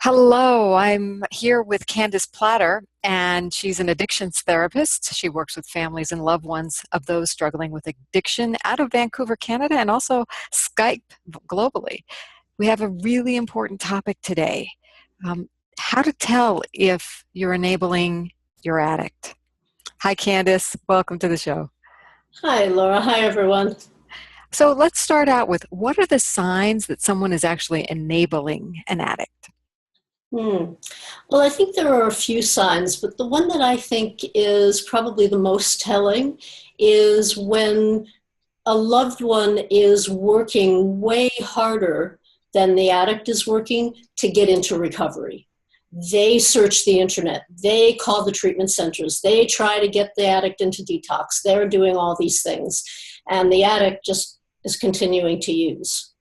Hello, I'm here with Candace Plattor, and she's an addictions therapist. She works with families and loved ones of those struggling with addiction out of Vancouver, Canada, and also Skype globally. We have a really important topic today, how to tell if you're enabling your addict. Hi, Candace. Welcome to the show. Hi, Laura. Hi, everyone. So let's start out with, what are the signs that someone is actually enabling an addict? Well, I think there are a few signs, but the one that I think is probably the most telling is when a loved one is working way harder than the addict is working to get into recovery. They search the internet. They call the treatment centers. They try to get the addict into detox. They're doing all these things, and the addict just is continuing to use.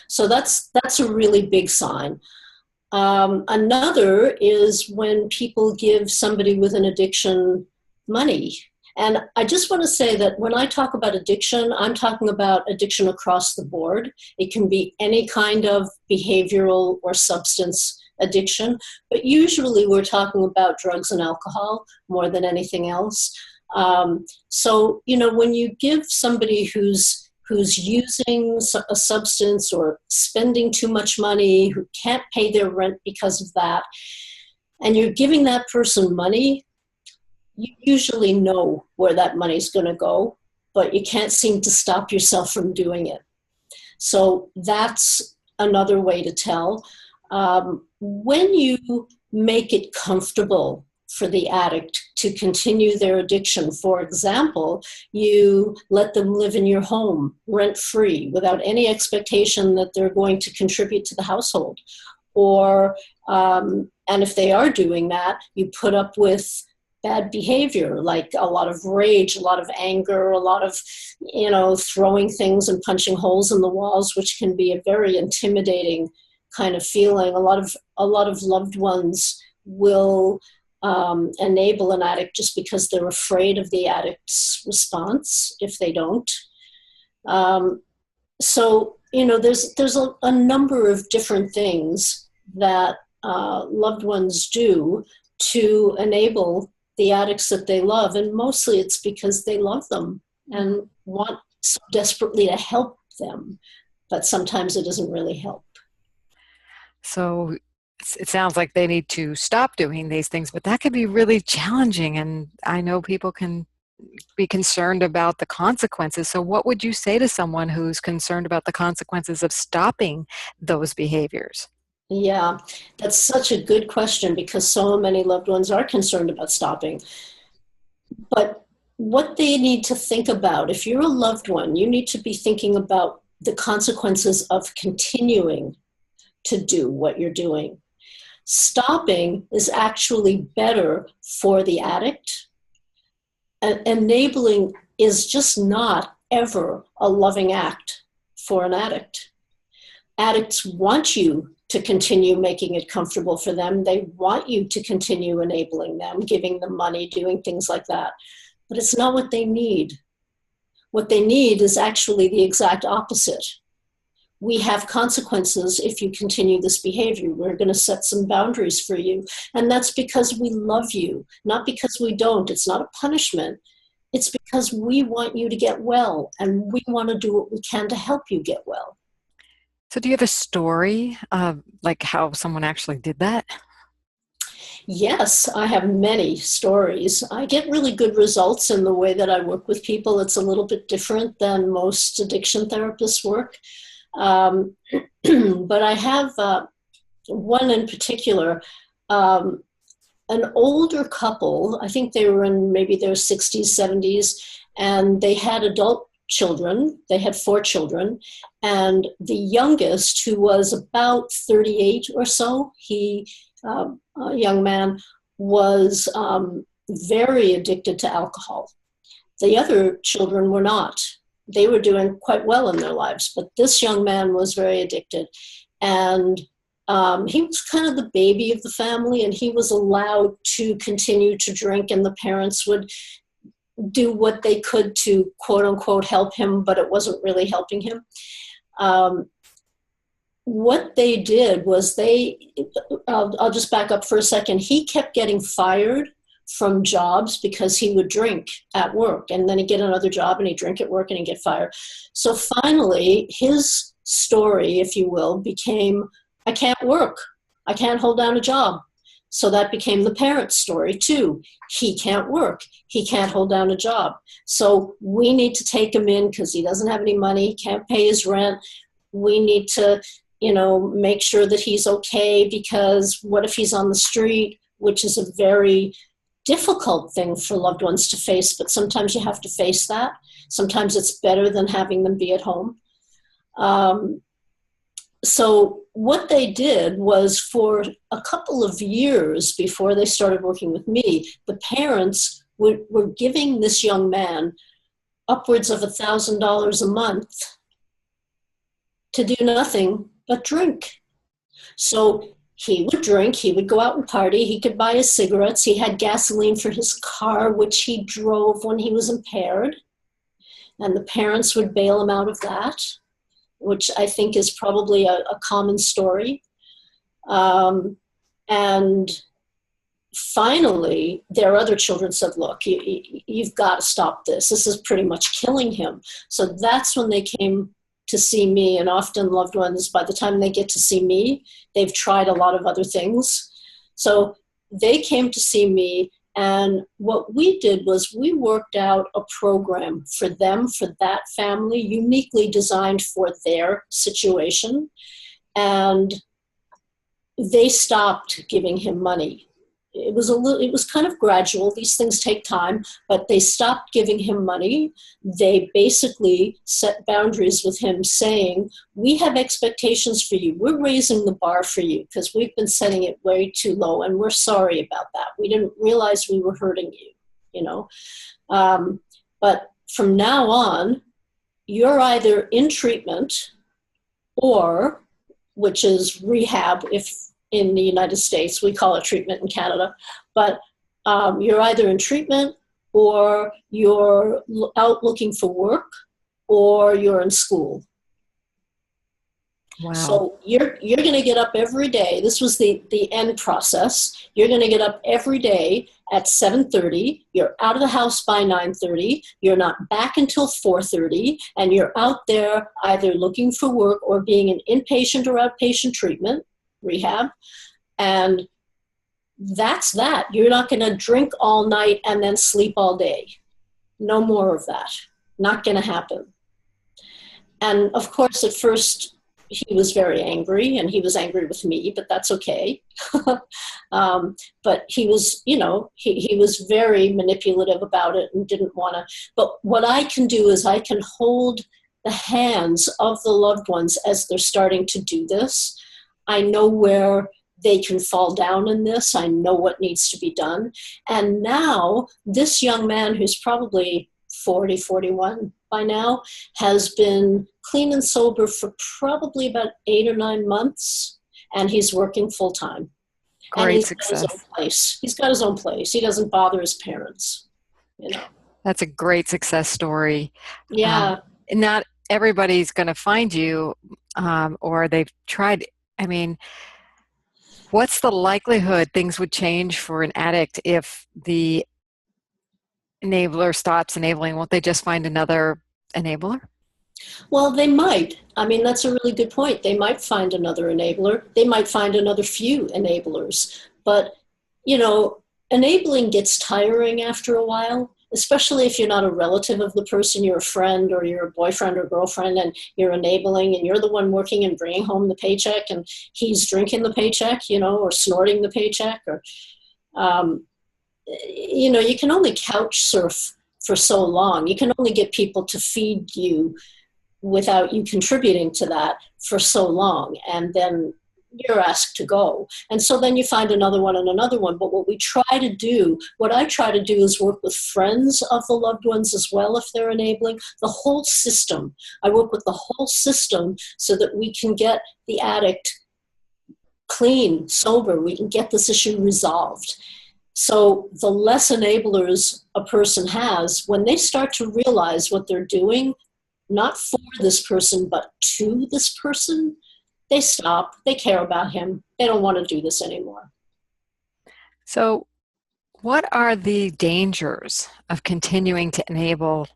So that's a really big sign. Another is when people give somebody with an addiction money. And I just want to say that when I talk about addiction, I'm talking about addiction across the board. It can be any kind of behavioral or substance addiction, but usually we're talking about drugs and alcohol more than anything else. When you give somebody who's using a substance or spending too much money, who can't pay their rent because of that, and you're giving that person money, you usually know where that money's going to go, but you can't seem to stop yourself from doing it. So that's another way to tell. When you make it comfortable for the addict to continue their addiction. For example, you let them live in your home rent-free without any expectation that they're going to contribute to the household. Or, and if they are doing that, you put up with bad behavior, like a lot of rage, a lot of anger, a lot of, throwing things and punching holes in the walls, which can be a very intimidating kind of feeling. A lot of loved ones will enable an addict just because they're afraid of the addict's response if they don't. There's a number of different things that loved ones do to enable the addicts that they love, and mostly it's because they love them and want so desperately to help them, but sometimes it doesn't really help. So it sounds like they need to stop doing these things, but that can be really challenging. And I know people can be concerned about the consequences. So what would you say to someone who's concerned about the consequences of stopping those behaviors? Yeah, that's such a good question because so many loved ones are concerned about stopping. But what they need to think about, if you're a loved one, you need to be thinking about the consequences of continuing to do what you're doing. Stopping is actually better for the addict. Enabling is just not ever a loving act for an addict. Addicts want you to continue making it comfortable for them. They want you to continue enabling them, giving them money, doing things like that. But it's not what they need. What they need is actually the exact opposite. We have consequences if you continue this behavior. We're going to set some boundaries for you. And that's because we love you, not because we don't. It's not a punishment. It's because we want you to get well, and we want to do what we can to help you get well. So do you have a story of like how someone actually did that? Yes, I have many stories. I get really good results in the way that I work with people. It's a little bit different than most addiction therapists work. But I have one in particular, an older couple. I think they were in maybe their 60s, 70s, and they had adult children. They had 4 children, and the youngest, who was about 38 or so, a young man, was very addicted to alcohol. The other children were not. They were doing quite well in their lives, but this young man was very addicted. And he was kind of the baby of the family, and he was allowed to continue to drink, and the parents would do what they could to quote unquote help him, but it wasn't really helping him. what they did was I'll just back up for a second. He kept getting fired from jobs because he would drink at work, and then he'd get another job and he'd drink at work and he'd get fired. So finally, his story, if you will, became, I can't work. I can't hold down a job. So that became the parent's story too. He can't work. He can't hold down a job. So we need to take him in because he doesn't have any money, can't pay his rent. We need to, make sure that he's okay, because what if he's on the street, which is a very difficult thing for loved ones to face, but sometimes you have to face that. Sometimes it's better than having them be at home. So what they did was, for a couple of years before they started working with me, the parents were giving this young man upwards of $1,000 a month to do nothing but drink. So he would drink, he would go out and party, he could buy his cigarettes, he had gasoline for his car, which he drove when he was impaired, and the parents would bail him out of that, which I think is probably a common story. And finally, their other children said, look, you've got to stop this. This is pretty much killing him. So that's when they came to see me, and often loved ones, by the time they get to see me, they've tried a lot of other things. So they came to see me, and what we did was we worked out a program for them, for that family, uniquely designed for their situation. And they stopped giving him money. It was kind of gradual. These things take time, but they stopped giving him money. They basically set boundaries with him, saying, we have expectations for you. We're raising the bar for you because we've been setting it way too low, and we're sorry about that. We didn't realize we were hurting you, But from now on, you're either in treatment or, which is rehab, if in the United States, we call it treatment in Canada, but you're either in treatment or you're out looking for work or you're in school. Wow. So you're going to get up every day. This was the end process. You're going to get up every day at 7:30. You're out of the house by 9:30. You're not back until 4:30, and you're out there either looking for work or being in inpatient or outpatient treatment, rehab, and that's that. You're not going to drink all night and then sleep all day. No more of that. Not going to happen. And of course, at first, he was very angry, and he was angry with me, but that's okay. But he was, he was very manipulative about it and didn't want to. But what I can do is I can hold the hands of the loved ones as they're starting to do this. I know where they can fall down in this. I know what needs to be done. And now this young man, who's probably 40, 41 by now, has been clean and sober for probably about 8 or 9 months, and he's working full time. Great success. Got his own place. He's got his own place. He doesn't bother his parents. That's a great success story. Yeah. Not everybody's going to find you, or they've tried. I mean, what's the likelihood things would change for an addict if the enabler stops enabling? Won't they just find another enabler? Well, they might. I mean, that's a really good point. They might find another enabler. They might find another few enablers. But, enabling gets tiring after a while, especially if you're not a relative of the person, you're a friend or you're a boyfriend or girlfriend, and you're enabling and you're the one working and bringing home the paycheck, and he's drinking the paycheck, or snorting the paycheck, or, you can only couch surf for so long. You can only get people to feed you without you contributing to that for so long. And then you're asked to go. And so then you find another one and another one. But what I try to do is work with friends of the loved ones as well if they're enabling. The whole system. I work with the whole system so that we can get the addict clean, sober. We can get this issue resolved. So the less enablers a person has, when they start to realize what they're doing, not for this person, but to this person, they stop, they care about him, they don't want to do this anymore. So, what are the dangers of continuing to enable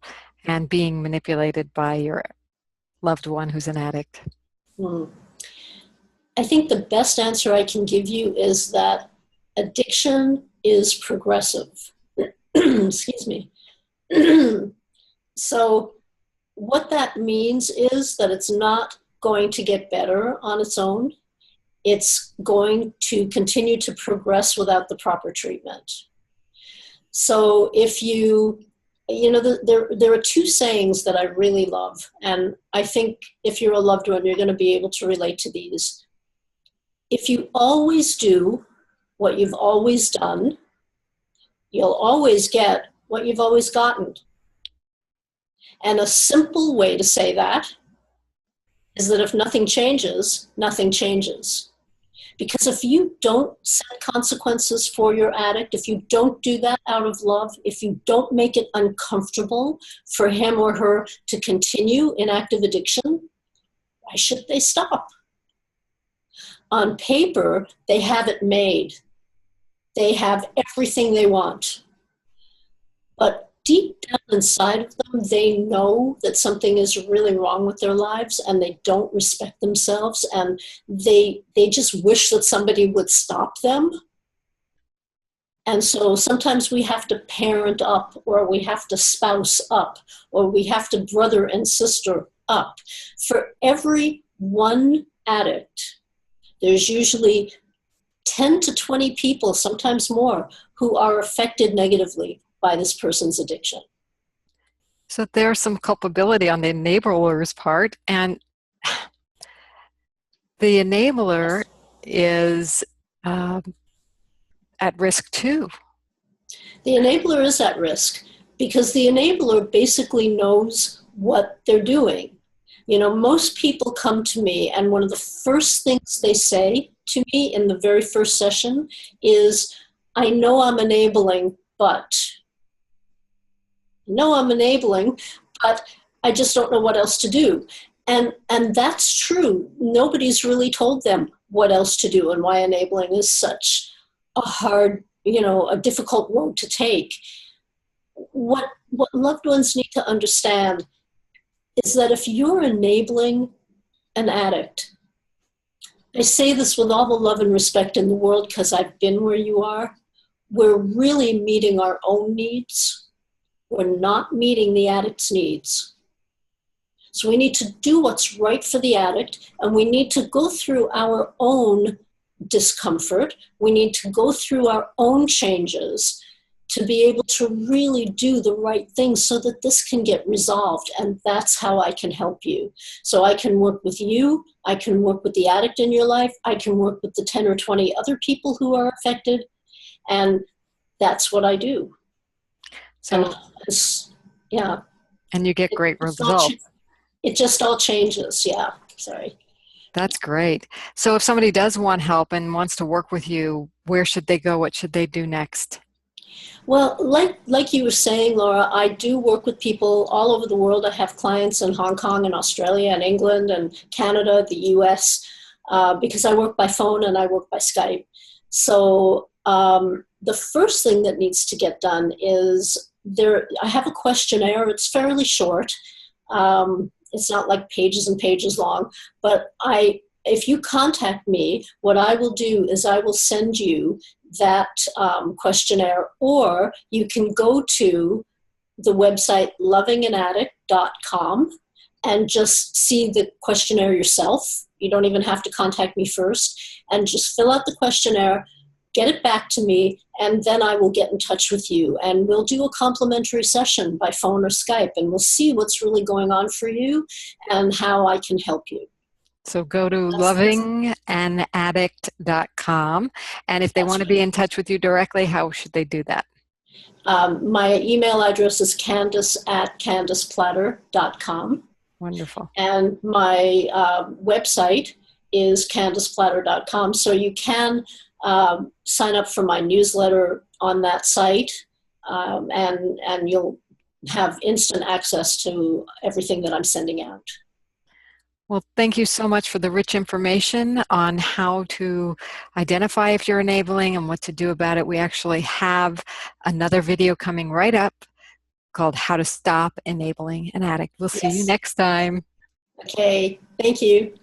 and being manipulated by your loved one who's an addict? Hmm. I think the best answer I can give you is that addiction is progressive. Excuse me. So, what that means is that it's not going to get better on its own. It's going to continue to progress without the proper treatment. So if there are two sayings that I really love, and I think if you're a loved one, you're going to be able to relate to these. If you always do what you've always done, you'll always get what you've always gotten. And a simple way to say that is that if nothing changes, nothing changes. Because if you don't set consequences for your addict, if you don't do that out of love, if you don't make it uncomfortable for him or her to continue in active addiction, why should they stop? On paper, they have it made. They have everything they want. But deep down inside of them, they know that something is really wrong with their lives, and they don't respect themselves, and they just wish that somebody would stop them. And so sometimes we have to parent up, or we have to spouse up, or we have to brother and sister up. For every one addict, there's usually 10 to 20 people, sometimes more, who are affected negatively by this person's addiction. So there's some culpability on the enabler's part, and the enabler is at risk too. The enabler is at risk because the enabler basically knows what they're doing. Most people come to me, and one of the first things they say to me in the very first session is, I know I'm enabling, but I just don't know what else to do. And that's true. Nobody's really told them what else to do and why enabling is such a hard, a difficult road to take. What loved ones need to understand is that if you're enabling an addict, I say this with all the love and respect in the world because I've been where you are, we're really meeting our own needs. We're not meeting the addict's needs. So we need to do what's right for the addict, and we need to go through our own discomfort. We need to go through our own changes to be able to really do the right thing so that this can get resolved. And that's how I can help you. So I can work with you. I can work with the addict in your life. I can work with the 10 or 20 other people who are affected. And that's what I do. So, yeah. And you get great results. It just all changes. Yeah. Sorry. That's great. So if somebody does want help and wants to work with you, where should they go? What should they do next? Well, like you were saying, Laura, I do work with people all over the world. I have clients in Hong Kong and Australia and England and Canada, the US, because I work by phone and I work by Skype. So the first thing that needs to get done is I have a questionnaire. It's fairly short. It's not like pages and pages long, but if you contact me, what I will do is I will send you that questionnaire, or you can go to the website lovinganaddict.com and just see the questionnaire yourself. You don't even have to contact me first, and just fill out the questionnaire, get it back to me, and then I will get in touch with you, and we'll do a complimentary session by phone or Skype, and we'll see what's really going on for you and how I can help you. So go to lovinganaddict.com. And if they want to be in touch with you directly, how should they do that? My email address is candace@candaceplattor.com. Wonderful. And my website is candaceplattor.com. So you can sign up for my newsletter on that site, and you'll have instant access to everything that I'm sending out. Well, thank you so much for the rich information on how to identify if you're enabling and what to do about it. We actually have another video coming right up called How to Stop Enabling an Addict. We'll see you Yes. next time. Okay. Thank you.